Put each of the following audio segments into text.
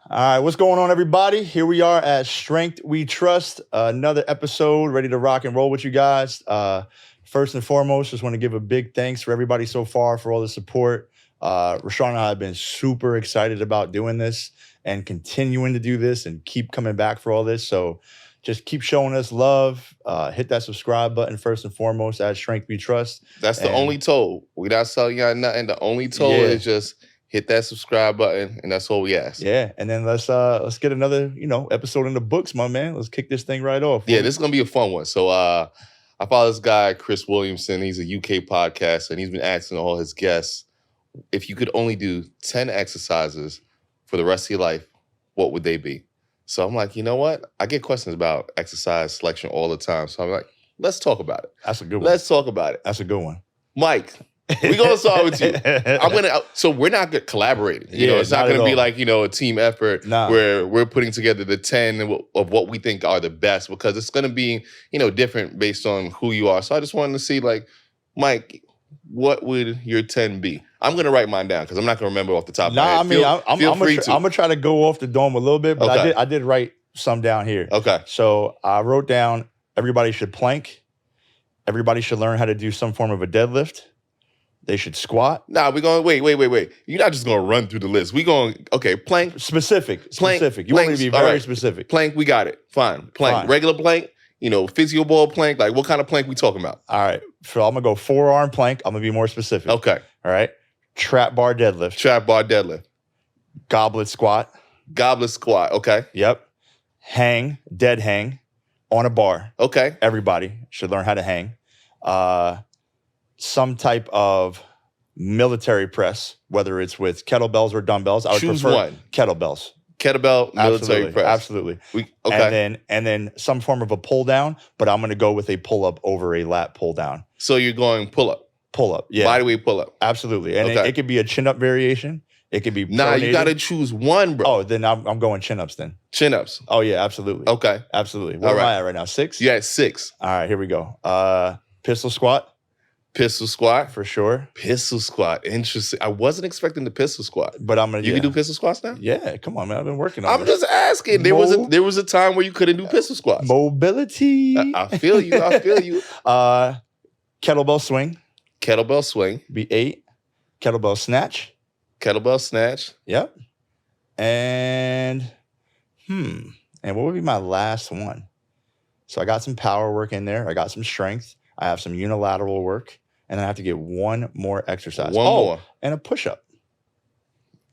All right, what's going on, everybody? Here we are at Strength We Trust, another episode ready to rock and roll with you guys. First and foremost, just want to give a big thanks for everybody so far for all the support. Rishaun and I have been super excited about doing this and continuing to do this and keep coming back for all this. So just keep showing us love. Hit that subscribe button first and foremost at Strength We Trust. That's the only toll. We're not selling y'all nothing. The only toll is just hit that subscribe button, and that's all we ask. Yeah, and then let's get another episode in the books, my man. Let's kick this thing right off. Yeah, this is gonna be a fun one. So I follow this guy, Chris Williamson. He's a UK podcaster, and he's been asking all his guests, if you could only do 10 exercises for the rest of your life, what would they be? So I'm like, you know what? I get questions about exercise selection all the time. So I'm like, let's talk about it. That's a good one. Let's talk about it. That's a good one. Mike, we're gonna start with you. So we're not collaborating. It's not gonna be like, a team effort where we're putting together the 10 of what we think are the best, because it's gonna be, different based on who you are. So I just wanted to see, like, Mike, what would your 10 be? I'm gonna write mine down because I'm not gonna remember off the top of my head. I'm gonna try to go off the dome a little bit, but okay. I did write some down here. Okay. So I wrote down everybody should plank. Everybody should learn how to do some form of a deadlift. They should squat. Nah, we're going, wait. You're not just going to run through the list. We're going, okay, plank. Specific. You want me to be very specific. Plank, we got it. Fine. Plank. Regular plank, physio ball plank. Like, what kind of plank we talking about? All right. So I'm going to go forearm plank. I'm going to be more specific. Okay. All right. Trap bar deadlift. Goblet squat. Okay. Yep. Dead hang on a bar. Okay. Everybody should learn how to hang. Some type of military press, whether it's with kettlebells or dumbbells. I would Choose prefer one. Kettlebells. Kettlebell, military press. Absolutely. Okay. And then some form of a pull down, but I'm going to go with a pull up over a lat pull down. So you're going pull up. Pull up, yeah. Bodyweight pull up. Absolutely. And it could be a chin up variation. It could be pronated. You got to choose one, bro. Oh, then I'm going chin ups then. Chin ups. Oh, yeah, absolutely. Okay. Absolutely. Where am I at right now? 6? Yeah, 6. All right, here we go. Pistol squat. Pistol squat. For sure. Pistol squat. Interesting. I wasn't expecting the pistol squat. But I'm going to... You can do pistol squats now? Yeah, come on, man. I've been working on it. I'm just asking. There was a time where you couldn't do pistol squats. Mobility. I feel you. Kettlebell swing. Be 8. Kettlebell snatch. Yep. And what would be my last one? So I got some power work in there. I got some strength. I have some unilateral work. And then I have to get one more exercise. One more. And a push-up.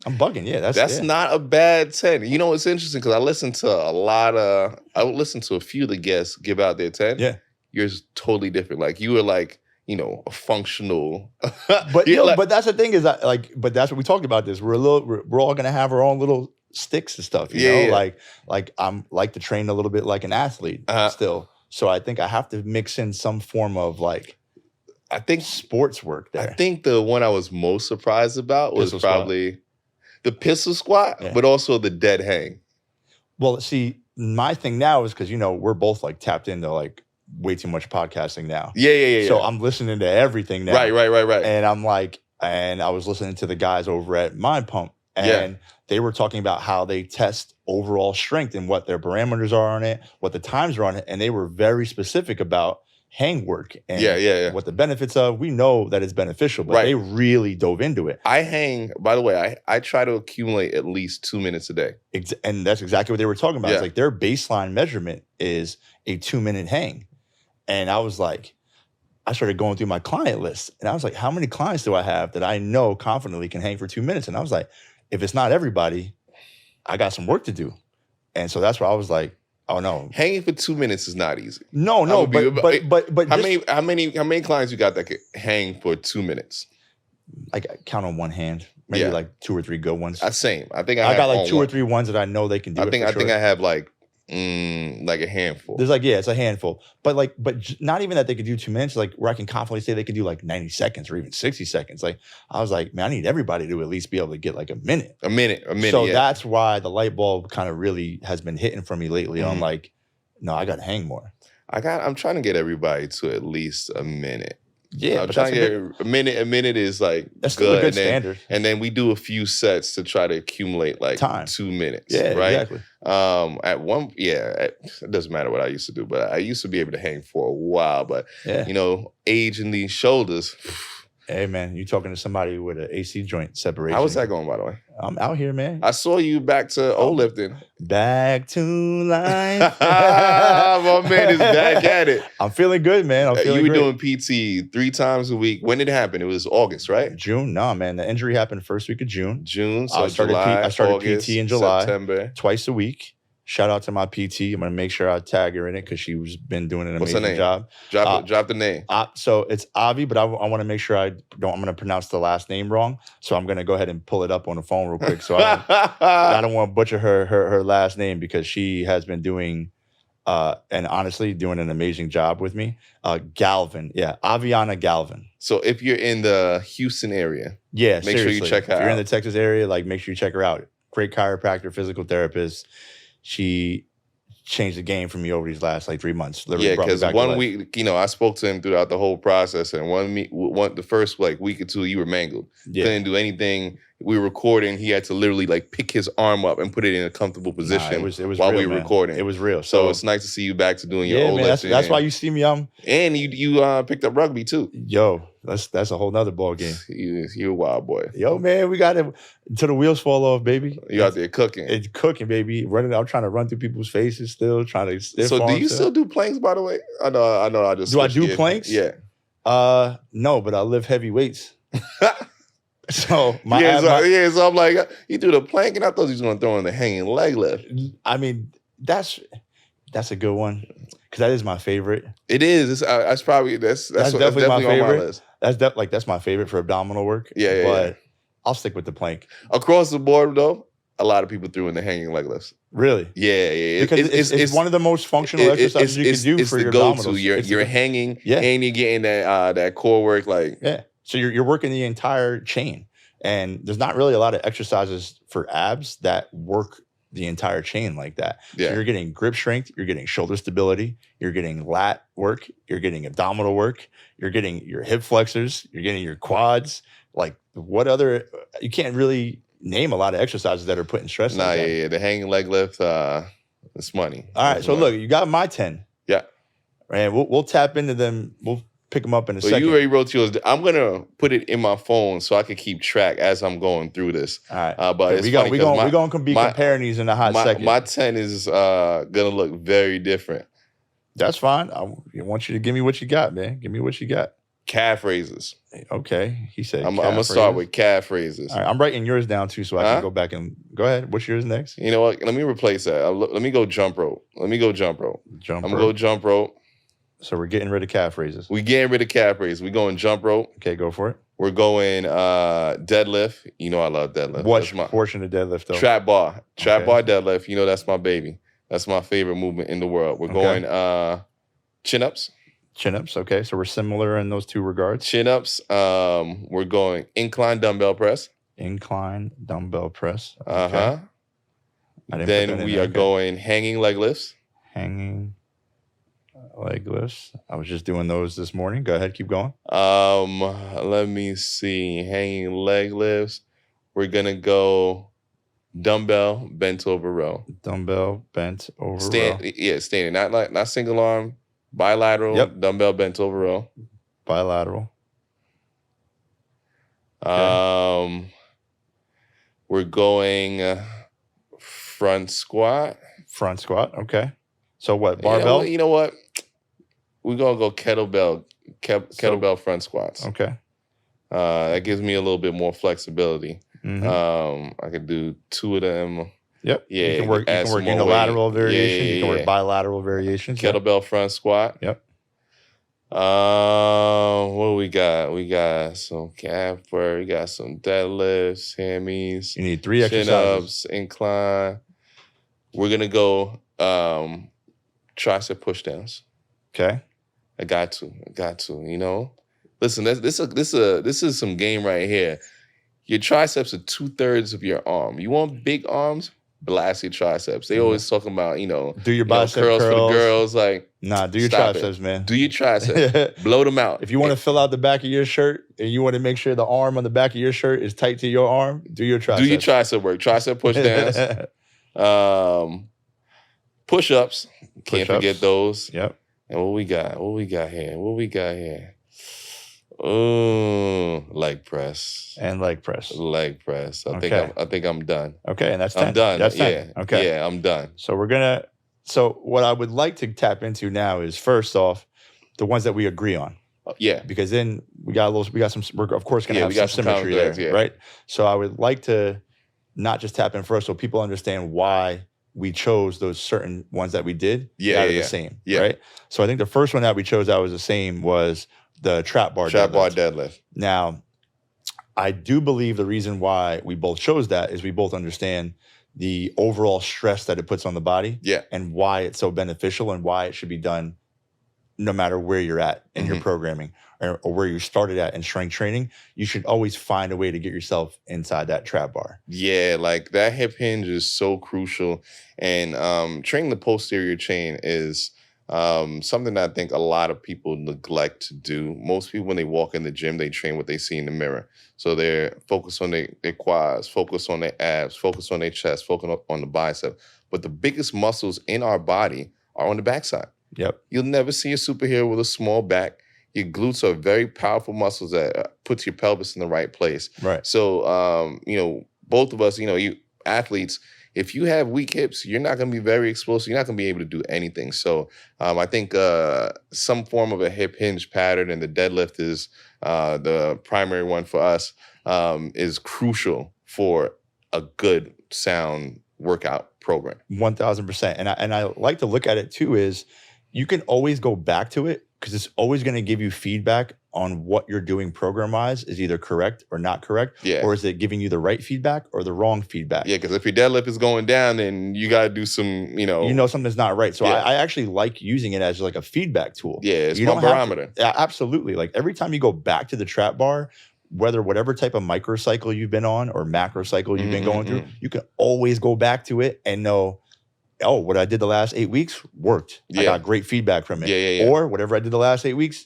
I'm bugging. Yeah, that's not a bad 10. You know, it's interesting because I listened to a few of the guests give out their 10. Yeah. Yours totally different. Like, you were like, a functional. But but that's the thing is but that's what we talked about this. We're all gonna have our own little sticks and stuff. You know, like I'm like to train a little bit like an athlete still. So I think I have to mix in some form of sports work there. I think the one I was most surprised about was probably the pistol squat, but also the dead hang. Well, see, my thing now is because we're both like tapped into like way too much podcasting now. Yeah. So I'm listening to everything now. Right. And I'm like, and I was listening to the guys over at Mind Pump, and they were talking about how they test overall strength and what their parameters are on it, what the times are on it, and they were very specific about hang work and what the benefits of. We know that it's beneficial, but they really dove into it. I hang, by the way, I try to accumulate at least 2 minutes a day. And that's exactly what they were talking about. It's like their baseline measurement is a 2-minute hang. And I was like, I started going through my client list, and I was like, how many clients do I have that I know confidently can hang for 2 minutes? And I was like, if it's not everybody, I got some work to do. And so that's why I was like, oh no. Hanging for 2 minutes is not easy. No, but how many clients you got that can hang for 2 minutes? I count on one hand. Maybe like 2 or 3 good ones. Same. I got like 2 or 3 ones that I know they can do. I think I have like a handful. There's it's a handful. But not even that they could do 2 minutes, like where I can confidently say they could do like 90 seconds or even 60 seconds. Like I was like, man, I need everybody to at least be able to get like a minute. A minute. So that's why the light bulb kind of really has been hitting for me lately on like, no, I got to hang more. I'm trying to get everybody to at least a minute. Yeah, I'm but trying to get a minute. A minute is like that's still a good standard. And then we do a few sets to try to accumulate like time. 2 minutes. Yeah, right. Exactly. It doesn't matter what I used to do, but I used to be able to hang for a while. But age in these shoulders. Hey man, you talking to somebody with an AC joint separation? How was that going, by the way? I'm out here, man. I saw you back to old lifting. Back to life. My man is back at it. I'm feeling good, man. I'm feeling You were great. doing PT 3 times a week. When did it happen? It was August, right? June. No, man. The injury happened first week of June. So I started August, PT in July. September. Twice a week. Shout out to my PT. I'm gonna make sure I tag her in it because she's been doing an amazing job. Drop the name. So it's Avi, but I want to make sure I'm gonna pronounce the last name wrong. So I'm gonna go ahead and pull it up on the phone real quick. So I don't want to butcher her last name because she has been doing and honestly doing an amazing job with me. Galvin, Aviana Galvin. So if you're in the Houston area, make sure you check her out. If you're in the Texas area, make sure you check her out. Great chiropractor, physical therapist. She changed the game for me over these last 3 months. Because 1 week, I spoke to him throughout the whole process, and the first week or two, you were mangled. Couldn't do anything. We were recording. He had to literally pick his arm up and put it in a comfortable position it was while real, we were man. recording. It was real. So it's nice to see you back to doing your old lifting. That's why you see me. And you picked up rugby too. Yo, that's a whole nother ball game. You're a wild boy. Yo, man, we got it until the wheels fall off, baby. You out there cooking? It's cooking, baby. I'm trying to run through people's faces still, trying to. So do you still do planks? By the way, I know. I just do. I do planks? Yeah. No, but I lift heavy weights. So so I'm like, you do the plank, and I thought he was going to throw in the hanging leg lift. I mean, that's a good one because that is my favorite. It is. That's definitely my favorite. On my list. That's my favorite for abdominal work. But I'll stick with the plank. Across the board, though, a lot of people threw in the hanging leg lifts. Really? Yeah. Because it's one of the most functional exercises you can do for your abdominals. You're hanging, and you're getting that core work. So you're working the entire chain, and there's not really a lot of exercises for abs that work the entire chain like that. Yeah. So you're getting grip strength, you're getting shoulder stability, you're getting lat work, you're getting abdominal work, you're getting your hip flexors, you're getting your quads. What other? You can't really name a lot of exercises that are putting stress. The hanging leg lift, it's money. All right, so look, you got my 10. Yeah, and we'll tap into them. We'll pick them up in a second. You already wrote yours. I'm gonna put it in my phone so I can keep track as I'm going through this. All right, but we're gonna be comparing these in a hot second. My 10 is gonna look very different. That's fine. I want you to give me what you got, man. Give me what you got. Calf raises. Okay, he said. I'm gonna start with calf raises. All right, I'm writing yours down too, so I can go back and go ahead. What's yours next? You know what? Let me replace that. Let me go jump rope. I'm gonna go jump rope. So we're getting rid of calf raises. We getting rid of calf raises. We going jump rope. Okay, go for it. We're going deadlift. You know I love deadlift. What portion of deadlift though? Trap bar deadlift. You know that's my baby. That's my favorite movement in the world. We're going chin-ups. Chin-ups, okay. So we're similar in those two regards. Chin-ups. We're going incline dumbbell press. Incline dumbbell press. Okay. Then we are going hanging leg lifts. Hanging leg lifts. I was just doing those this morning. Go ahead, keep going. Let me see. Hanging leg lifts. We're gonna go dumbbell bent over row. Dumbbell bent over row. Standing. Not single arm. Bilateral. Dumbbell bent over row. Bilateral. Okay. We're going front squat. Front squat. Okay. So what? Barbell. You know what? We're gonna go kettlebell front squats. Okay. That gives me a little bit more flexibility. Mm-hmm. I could do 2 of them. Yep. Yeah. You can work unilateral variation. You can work bilateral variations. Kettlebell front squat. Yep. What do we got? We got some calf work. We got some deadlifts, hammies. You need 3 exercises. Chin-ups, incline. We're gonna go tricep push downs. Okay. I got to. You know, listen. This is some game right here. Your triceps are 2/3 of your arm. You want big arms? blast your triceps. They always talking about, do your bicep curls for the girls. Like, nah, do your triceps, man. Do your triceps. Blow them out. If you want to fill out the back of your shirt and you want to make sure the arm on the back of your shirt is tight to your arm, do your triceps. Do your tricep work. Tricep push downs. Push-ups. Can't forget those. Yep. And what we got? What we got here? Oh, leg press. And leg press. Leg press. I think I'm done. Okay, and that's 10. I'm done. That's 10. Yeah. Okay. Yeah, I'm done. So what I would like to tap into now is, first off, the ones that we agree on. Yeah. Because then we're of course going to have some symmetry there, right? So I would like to not just tap in first so people understand why we chose those certain ones that we did the same, right? So I think the first one that we chose that was the same was the trap bar deadlift. Now, I do believe the reason why we both chose that is we both understand the overall stress that it puts on the body and why it's so beneficial and why it should be done no matter where you're at in your programming or where you started at in strength training. You should always find a way to get yourself inside that trap bar. Yeah, like that hip hinge is so crucial. And training the posterior chain is something that I think a lot of people neglect to do. Most people, when they walk in the gym, they train what they see in the mirror. So they're focused on their quads, focused on their abs, focused on their chest, focused on the bicep. But the biggest muscles in our body are on the backside. Yep. You'll never see a superhero with a small back. Your glutes are very powerful muscles that puts your pelvis in the right place. Right. So, both of us, you athletes, if you have weak hips, you're not going to be very explosive. You're not going to be able to do anything. So I think some form of a hip hinge pattern, and the deadlift is the primary one for us, is crucial for a good, sound workout program. 1,000%. And I like to look at it too is you can always go back to it because it's always going to give you feedback on what you're doing program-wise is either correct or not correct. Yeah. Or is it giving you the right feedback or the wrong feedback? Yeah, because if your deadlift is going down, then you got to do some, something's not right. So I actually like using it as like a feedback tool. Yeah, it's my barometer. Absolutely. Like every time you go back to the trap bar, whatever type of microcycle you've been on or macro cycle you've been going through, you can always go back to it and know, oh, what I did the last 8 weeks worked. I got great feedback from it. Yeah. Or whatever I did the last 8 weeks,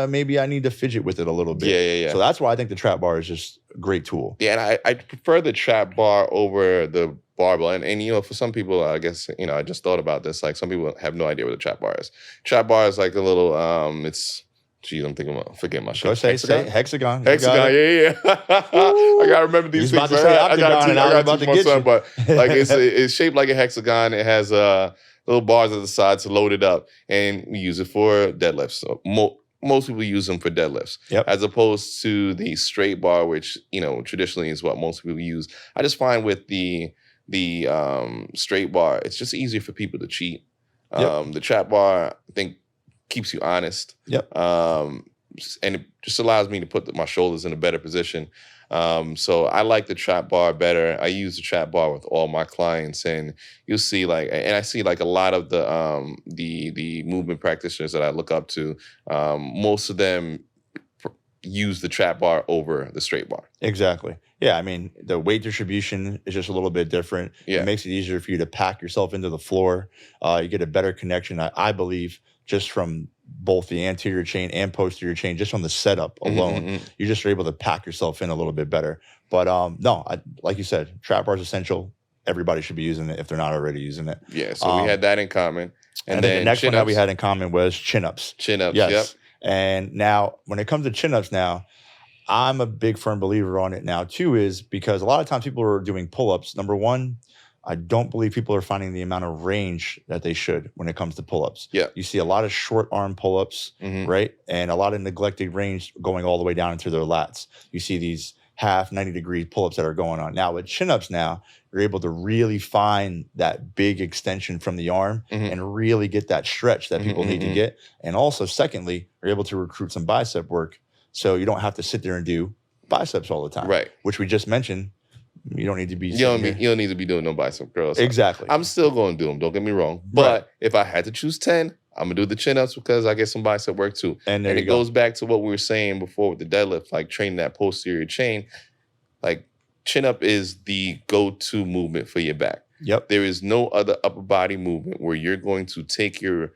maybe I need to fidget with it a little bit. Yeah. So that's why I think the trap bar is just a great tool. Yeah, and I prefer the trap bar over the barbell. And for some people, I guess, I just thought about this. Like some people have no idea what a trap bar is. Trap bar is like a little, I'm thinking about forget my shit. Go say hexagon. Hexagon, yeah. I gotta remember these things. I got two more son, but like it's shaped like a hexagon. It has little bars at the side to load it up, and we use it for deadlifts. So most people use them for deadlifts, as opposed to the straight bar, which traditionally is what most people use. I just find with the straight bar, it's just easier for people to cheat. The trap bar, I think, keeps you honest. And it just allows me to put my shoulders in a better position. So I like the trap bar better. I use the trap bar with all my clients, and you'll see and I see like a lot of the movement practitioners that I look up to. Most of them use the trap bar over the straight bar. Exactly. Yeah, I mean, the weight distribution is just a little bit different. Yeah. It makes it easier for you to pack yourself into the floor. You get a better connection, I believe, just from both the anterior chain and posterior chain, just on the setup alone. You just are able to pack yourself in a little bit better. But like you said, trap bar is essential. Everybody should be using it if they're not already using it. Yeah, so we had that in common. And then the next one that we had in common was chin-ups. Chin-ups, yes. Yep. And now, when it comes to chin-ups now, I'm a big firm believer on it now too, is because a lot of times people are doing pull-ups. Number one, I don't believe people are finding the amount of range that they should when it comes to pull-ups. Yeah. You see a lot of short arm pull-ups, right? And a lot of neglected range going all the way down into their lats. You see these half 90-degree pull-ups that are going on. Now with chin-ups now, you're able to really find that big extension from the arm and really get that stretch that people need to get. And also, secondly, you're able to recruit some bicep work so you don't have to sit there and do biceps all the time. Right. Which we just mentioned. You don't need to be. You don't need to be doing no bicep curls. Exactly. I'm still going to do them. Don't get me wrong. But if I had to choose 10, I'm gonna do the chin ups because I get some bicep work too. And it goes back to what we were saying before with the deadlift, like training that posterior chain. Like chin up is the go-to movement for your back. Yep. There is no other upper body movement where you're going to take your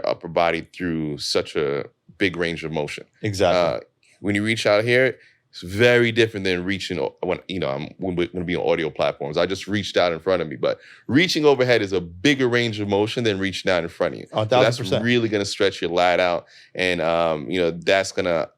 upper body through such a big range of motion. Exactly. When you reach out here, it's very different than reaching when I'm going to be on audio platforms. I just reached out in front of me, but reaching overhead is a bigger range of motion than reaching out in front of you. 1,000%. So that's really going to stretch your lat out, and that's going to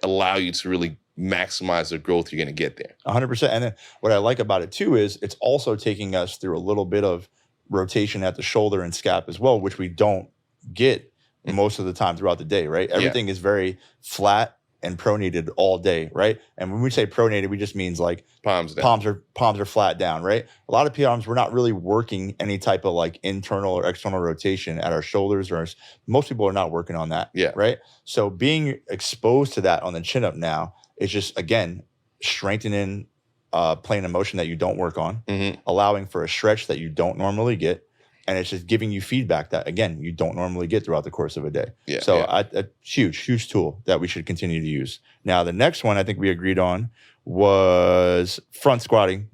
allow you to really maximize the growth you're going to get there. 100%. And then what I like about it too is it's also taking us through a little bit of rotation at the shoulder and scap as well, which we don't get most of the time throughout the day, right? Everything is very flat and pronated all day, right? And when we say pronated, we just means like palms down. Palms are flat down, right? A lot of PRs, we're not really working any type of like internal or external rotation at our shoulders, or most people are not working on that, right? So being exposed to that on the chin up now is just, again, strengthening plane of motion that you don't work on, allowing for a stretch that you don't normally get. And it's just giving you feedback that, again, you don't normally get throughout the course of a day. So a huge tool that we should continue to use. Now, the next one I think we agreed on was front squatting,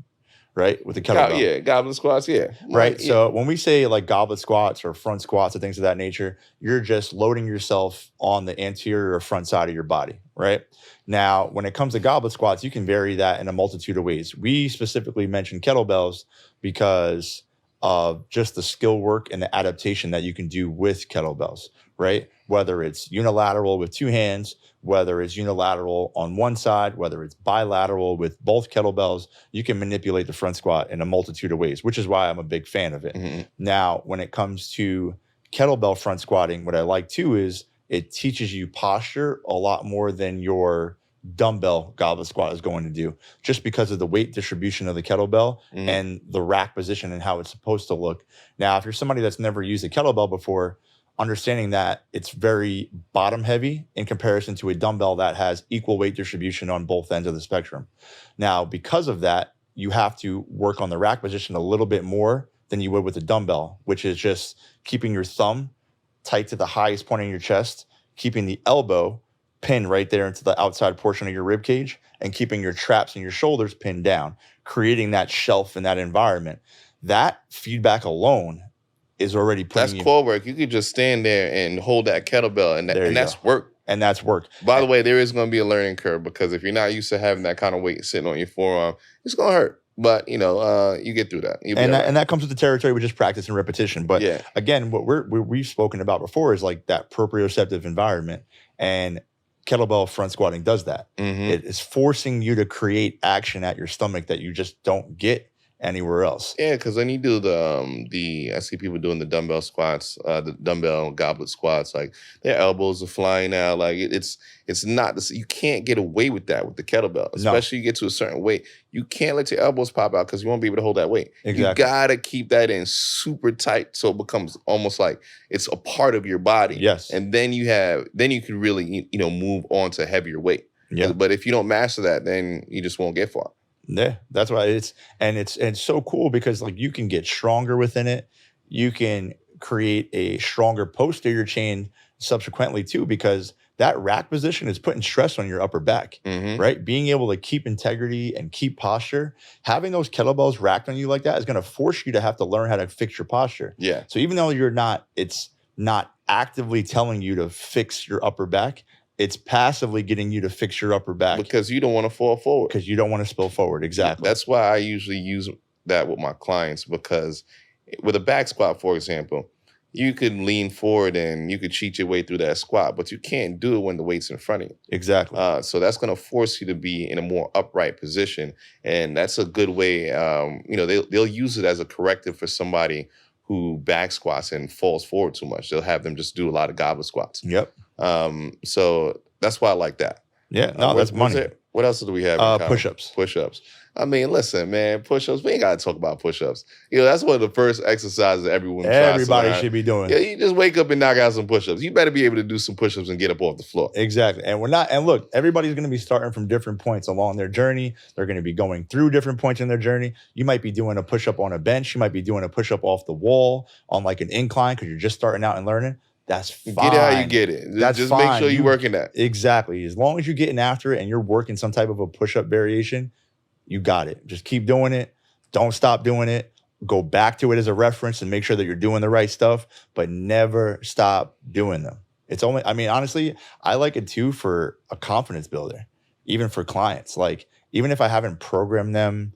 right? With the kettlebell. Goblet squats, Right. So when we say like goblet squats or front squats or things of that nature, you're just loading yourself on the anterior or front side of your body, right? Now, when it comes to goblet squats, you can vary that in a multitude of ways. We specifically mentioned kettlebells because of just the skill work and the adaptation that you can do with kettlebells, right? Whether it's unilateral with two hands, whether it's unilateral on one side, whether it's bilateral with both kettlebells, you can manipulate the front squat in a multitude of ways, which is why I'm a big fan of it. Now, when it comes to kettlebell front squatting, what I like too is it teaches you posture a lot more than your dumbbell goblet squat is going to do, just because of the weight distribution of the kettlebell and the rack position and how it's supposed to look. Now, if you're somebody that's never used a kettlebell before, understanding that it's very bottom heavy in comparison to a dumbbell that has equal weight distribution on both ends of the spectrum. Now, because of that, you have to work on the rack position a little bit more than you would with a dumbbell, which is just keeping your thumb tight to the highest point in your chest, keeping the elbow pinned right there into the outside portion of your rib cage, and keeping your traps and your shoulders pinned down, creating that shelf in that environment. That feedback alone is already putting That's core work. You could just stand there and hold that kettlebell, and that's work. And that's work. By the way, there is going to be a learning curve, because if you're not used to having that kind of weight sitting on your forearm, it's going to hurt. But, you get through that. And that comes with the territory with just practice and repetition. But again, what we've spoken about before is like that proprioceptive environment. And kettlebell front squatting does that. It is forcing you to create action at your stomach that you just don't get anywhere else. Yeah, because when you do I see people doing the dumbbell squats, the dumbbell goblet squats, like their elbows are flying out. Like it's not this. You can't get away with that with the kettlebell, especially you get to a certain weight. You can't let your elbows pop out because you won't be able to hold that weight. Exactly. You gotta keep that in super tight so it becomes almost like it's a part of your body. Yes. And then you can really move on to heavier weight. Yeah. But if you don't master that, then you just won't get far. Yeah, that's why it's so cool, because like you can get stronger within it. You can create a stronger posterior chain subsequently too, because that rack position is putting stress on your upper back, right? Being able to keep integrity and keep posture, having those kettlebells racked on you like that is going to force you to have to learn how to fix your posture. Yeah. So even though it's not actively telling you to fix your upper back, it's passively getting you to fix your upper back. Because you don't want to fall forward. Because you don't want to spill forward. Exactly. That's why I usually use that with my clients, because with a back squat, for example, you could lean forward and you could cheat your way through that squat, but you can't do it when the weight's in front of you. Exactly. So that's going to force you to be in a more upright position. And that's a good way, they'll use it as a corrective for somebody who back squats and falls forward too much. They'll have them just do a lot of goblet squats. Yep. So that's why I like that. Yeah, no, that's money. What else do we have? Push-ups. Push-ups. I mean, listen, man, push-ups. We ain't got to talk about push-ups. That's one of the first exercises everybody should be doing. Yeah, you just wake up and knock out some push-ups. You better be able to do some push-ups and get up off the floor. Exactly. And look, everybody's going to be starting from different points along their journey. They're going to be going through different points in their journey. You might be doing a push-up on a bench. You might be doing a push-up off the wall on like an incline because you're just starting out and learning. That's fine. Get it how you get it. Just fine. Make sure you're working that. Exactly. As long as you're getting after it and you're working some type of a push-up variation, you got it. Just keep doing it. Don't stop doing it. go back to it as a reference and make sure that you're doing the right stuff, but never stop doing them. It's only, I mean, honestly, I like it too for a confidence builder, even for clients. Like, even if I haven't programmed them,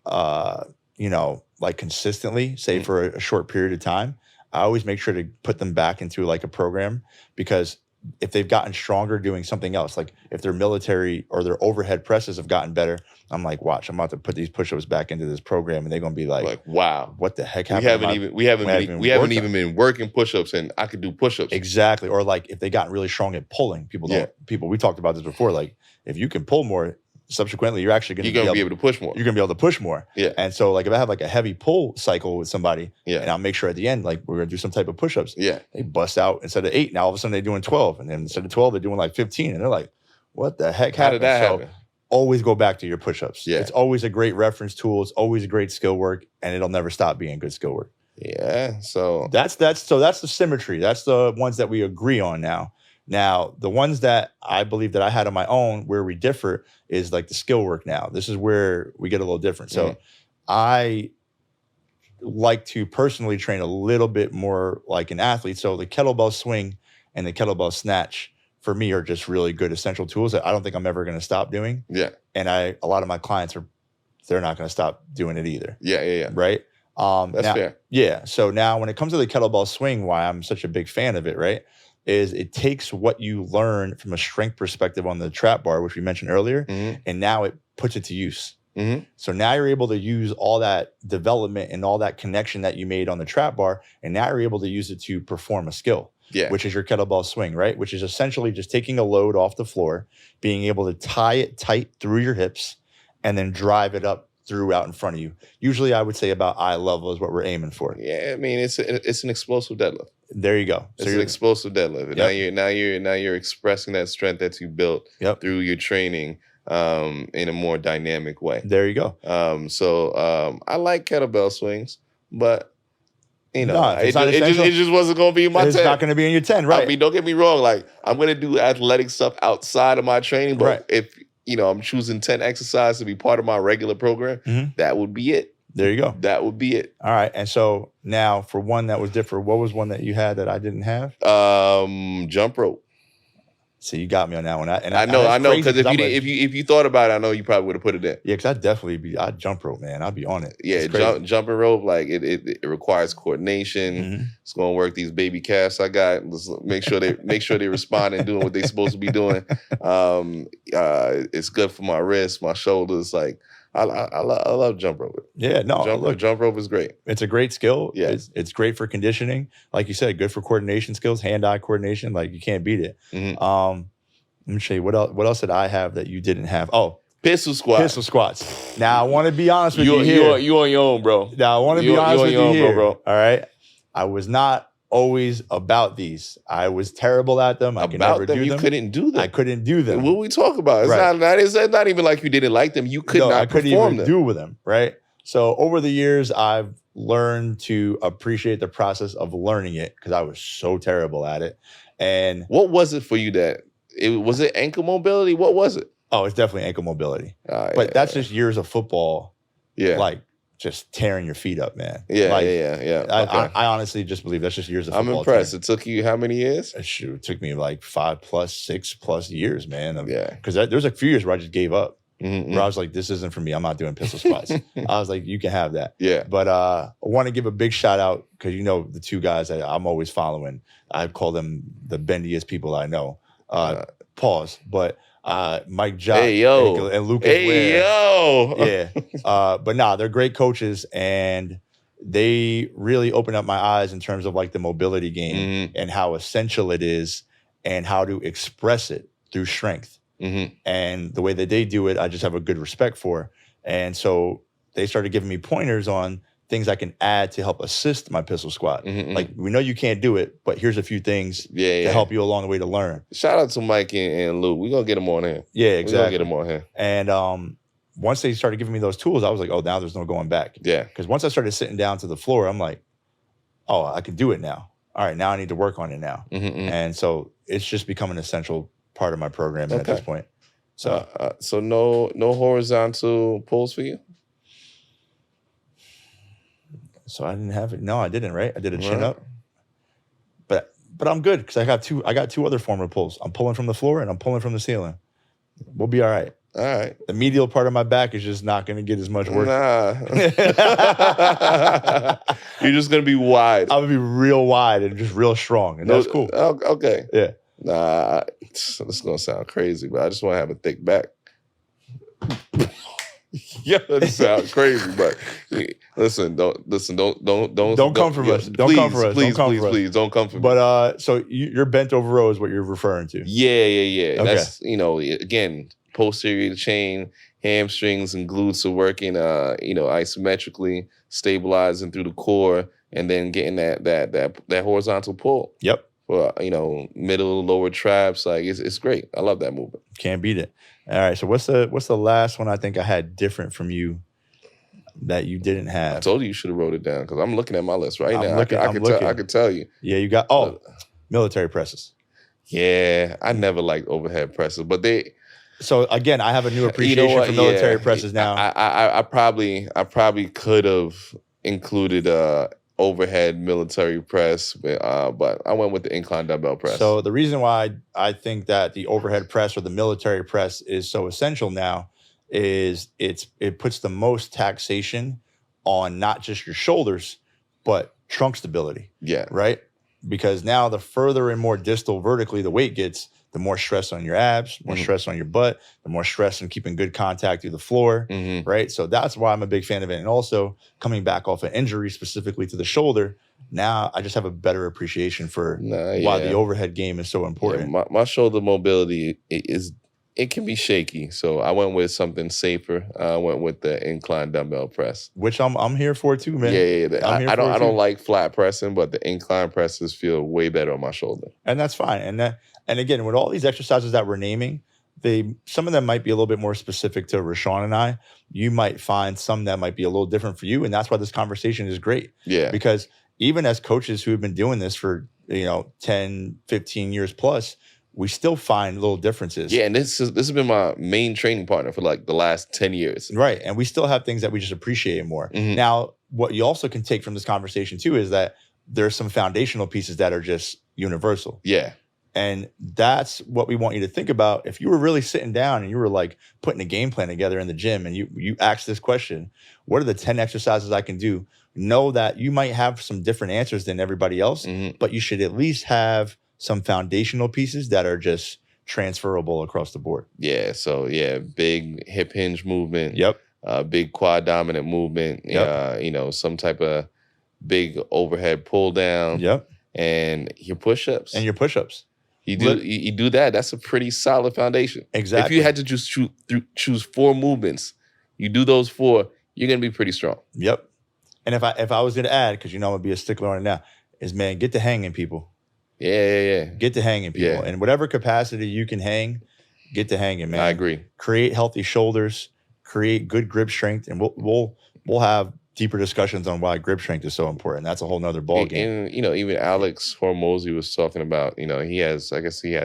like consistently, say for a short period of time, I always make sure to put them back into like a program, because if they've gotten stronger doing something else, like if their military or their overhead presses have gotten better, I'm like, watch, I'm about to put these push-ups back into this program, and they're gonna be like, wow, what the heck happened? We haven't even been working push-ups, and I could do push-ups. Exactly. Or like if they gotten really strong at pulling, we talked about this before. Like if you can pull more, subsequently you're actually going to be able to push more. You're going to be able to push more. Yeah. And so like if I have like a heavy pull cycle with somebody, yeah, and I'll make sure at the end, like we're going to do some type of push-ups. Yeah. They bust out instead of 8. Now all of a sudden they're doing 12. And then instead of 12, they're doing like 15. And they're like, what the heck happened? How did that happen? Always go back to your push-ups. Yeah. It's always a great reference tool. It's always a great skill work, and it'll never stop being good skill work. Yeah. So that's the symmetry. That's the ones that we agree on now. Now, the ones that I believe that I had on my own where we differ is like the skill work now. This is where we get a little different. So I like to personally train a little bit more like an athlete. So the kettlebell swing and the kettlebell snatch for me are just really good essential tools that I don't think I'm ever going to stop doing. Yeah. And a lot of my clients they're not going to stop doing it either. Yeah. Right? That's fair. Yeah. So now when it comes to the kettlebell swing, why I'm such a big fan of it, right, is it takes what you learn from a strength perspective on the trap bar, which we mentioned earlier, and now it puts it to use. So now you're able to use all that development and all that connection that you made on the trap bar, and now you're able to use it to perform a skill, which is your kettlebell swing, right? Which is essentially just taking a load off the floor, being able to tie it tight through your hips, and then drive it up through out in front of you. Usually I would say about eye level is what we're aiming for. Yeah, I mean, it's an explosive deadlift. There you go. It's an explosive deadlift. Now you're expressing that strength that you built through your training in a more dynamic way. There you go. I like kettlebell swings, but it just wasn't going to be in my 10. It's not going to be in your 10, right? I mean, don't get me wrong. Like, I'm going to do athletic stuff outside of my training, but if I'm choosing 10 exercises to be part of my regular program, that would be it. There you go. That would be it. All right. And so now for one that was different, what was one that you had that I didn't have? Jump rope. So you got me on that one. I know, because if you thought about it, I know you probably would have put it in. Yeah, because I'd jump rope, man. I'd be on it. Yeah, jumping rope, like it requires coordination. It's gonna work these baby calves I got. Let's make sure they respond and doing what they're supposed to be doing. It's good for my wrists, my shoulders. Like I love jump rope. Yeah, no, jump rope is great. It's a great skill. Yeah, it's great for conditioning. Like you said, good for coordination skills, hand-eye coordination. Like you can't beat it. Let me show you what else did I have that you didn't have. Oh, pistol squats. Now I want to be honest with you here. You on your own, bro. Now I want to be honest with you here, bro. All right, I was not always about these. I was terrible at them. I could never do them. You couldn't do them. I couldn't do them. What we talk about? It's not even like you didn't like them. You could not I couldn't perform even them. do with them, right? So over the years, I've learned to appreciate the process of learning it because I was so terrible at it. And what was it for you was it ankle mobility? What was it? Oh, it's definitely ankle mobility. But that's just years of football. Yeah. Like just tearing your feet up, man. Yeah, like, Okay. I honestly just believe that's just years of football. I'm impressed. It took you how many years? It took me like 5+, 6+ years, man. Because there was a few years where I just gave up. Where I was like, this isn't for me. I'm not doing pistol squats. I was like, you can have that. Yeah. But I want to give a big shout out because the two guys that I'm always following. I call them the bendiest people I know. Pause. But Mike Jock and Lucas Ware. Yeah. But they're great coaches and they really opened up my eyes in terms of like the mobility game and how essential it is and how to express it through strength. And the way that they do it, I just have a good respect for. And so they started giving me pointers on things I can add to help assist my pistol squat. Like, we know you can't do it, but here's a few things to help you along the way to learn. Shout out to Mike and Luke. We're going to get them on here. Yeah, exactly. We're going to get them on here. And once they started giving me those tools, I was like, oh, now there's no going back. Yeah. Because once I started sitting down to the floor, I'm like, oh, I can do it now. All right, now I need to work on it now. And so it's just become an essential part of my program at this point. So so no horizontal pulls for you? So I didn't have it. No, I didn't, right? I did a chin up. But I'm good because I got two other form of pulls. I'm pulling from the floor and I'm pulling from the ceiling. We'll be all right. All right. The medial part of my back is just not going to get as much work. Nah. You're just going to be wide. I'm going to be real wide and just real strong. And that's cool. Okay. Yeah. Nah, this is going to sound crazy, but I just want to have a thick back. Yeah, that sounds crazy, but listen, don't come for us. Don't come for us. Please, don't come for me. But so you're bent over row is what you're referring to. Yeah. Okay. That's again, posterior chain, hamstrings and glutes are working isometrically, stabilizing through the core, and then getting that horizontal pull. Yep. For middle, lower traps, like it's great. I love that movement. Can't beat it. All right. So what's the last one I think I had different from you that you didn't have? I told you should have wrote it down because I'm looking at my list right now. I could tell you. Yeah, you got military presses. Yeah, I never liked overhead presses, but they. So again, I have a new appreciation for military presses now. I probably could have included overhead military press, but I went with the incline dumbbell press. So the reason why I think that the overhead press or the military press is so essential now is it puts the most taxation on not just your shoulders, but trunk stability. Yeah. Right? Because now the further and more distal vertically the weight gets, the more stress on your abs, more stress on your butt, the more stress on keeping good contact through the floor, right? So that's why I'm a big fan of it. And also coming back off an injury specifically to the shoulder, now I just have a better appreciation for why the overhead game is so important. Yeah, my shoulder mobility it can be shaky. So I went with something safer. I went with the incline dumbbell press. Which I'm here for too, man. Yeah. I don't like flat pressing, but the incline presses feel way better on my shoulder. And that's fine. And again, with all these exercises that we're naming, some of them might be a little bit more specific to Rishaun and I. You might find some that might be a little different for you. And that's why this conversation is great. Yeah. Because even as coaches who have been doing this for 10, 15 years plus, we still find little differences. Yeah, and this has been my main training partner for like the last 10 years. Right. And we still have things that we just appreciate more. Now, what you also can take from this conversation too is that there's some foundational pieces that are just universal. Yeah. And that's what we want you to think about. If you were really sitting down and you were like putting a game plan together in the gym and you asked this question, what are the 10 exercises I can do? Know that you might have some different answers than everybody else, but you should at least have some foundational pieces that are just transferable across the board. Yeah. So big hip hinge movement. Yep. Big quad dominant movement. Yep. Some type of big overhead pull down. Yep. And your push-ups. You do that. That's a pretty solid foundation. Exactly. If you had to just choose 4 movements, you do those 4, you're gonna be pretty strong. Yep. And if I was gonna add, because I'm gonna be a stickler on it now, is get to hanging, people. Yeah. Get to hanging, people. Yeah. In whatever capacity you can hang, get to hanging, man. I agree. Create healthy shoulders, create good grip strength, and we'll have deeper discussions on why grip strength is so important. That's a whole nother ballgame. And even Alex Hormozy was talking about, he has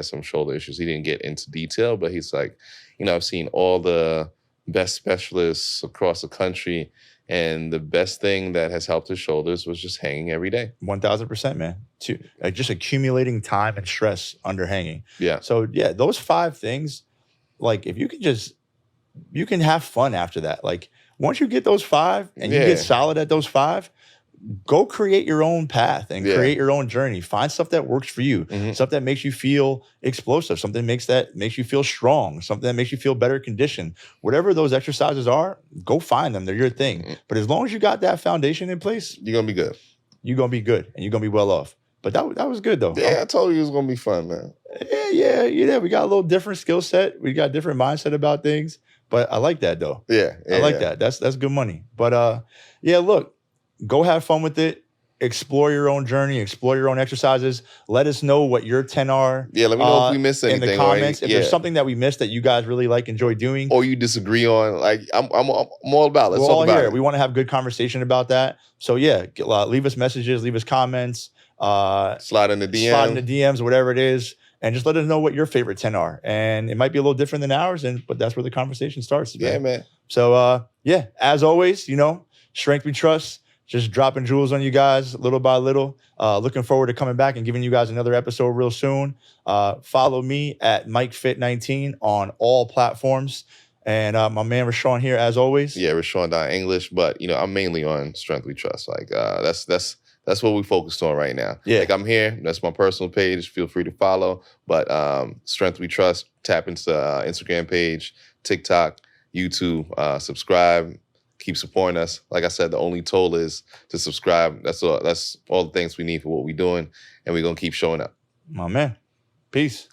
some shoulder issues. He didn't get into detail, but he's like, I've seen all the best specialists across the country, and the best thing that has helped his shoulders was just hanging every day. 1000%, man. Just accumulating time and stress under hanging. Yeah. So yeah, those 5 things, like if you can have fun after that. Like once you get those 5 and you get solid at those 5, go create your own path and create your own journey. Find stuff that works for you, stuff that makes you feel explosive, something that makes you feel strong, something that makes you feel better conditioned. Whatever those exercises are, go find them. They're your thing. But as long as you got that foundation in place, you're going to be good. You're going to be good and you're going to be well off. But that was good though. Yeah, I told you it was going to be fun, man. Yeah. We got a little different skill set. We got a different mindset about things. But I like that though. Yeah. I like that. That's good money. But look, go have fun with it. Explore your own journey. Explore your own exercises. Let us know what your 10 are. Yeah, let me know if we missed anything. In the comments. If there's something that we missed that you guys really enjoy doing. Or you disagree on. Like, I'm all about it. Let's talk about it. We want to have good conversation about that. So yeah, leave us messages. Leave us comments. Slide in the DMs, whatever it is. And just let us know what your favorite 10 are. And it might be a little different than ours, but that's where the conversation starts. Yeah, man. So, as always, strength we trust. just dropping jewels on you guys little by little. Looking forward to coming back and giving you guys another episode real soon. Follow me at MikeFit19 on all platforms. And my man Rishaun here, as always. Yeah, Rishaun English, but I'm mainly on Strength We Trust. Like that's what we focused on right now. Yeah. Like I'm here. That's my personal page. Feel free to follow. But Strength We Trust. Tap into Instagram page, TikTok, YouTube. Subscribe. Keep supporting us. Like I said, the only toll is to subscribe. That's all the things we need for what we're doing, and we're gonna keep showing up. My man. Peace.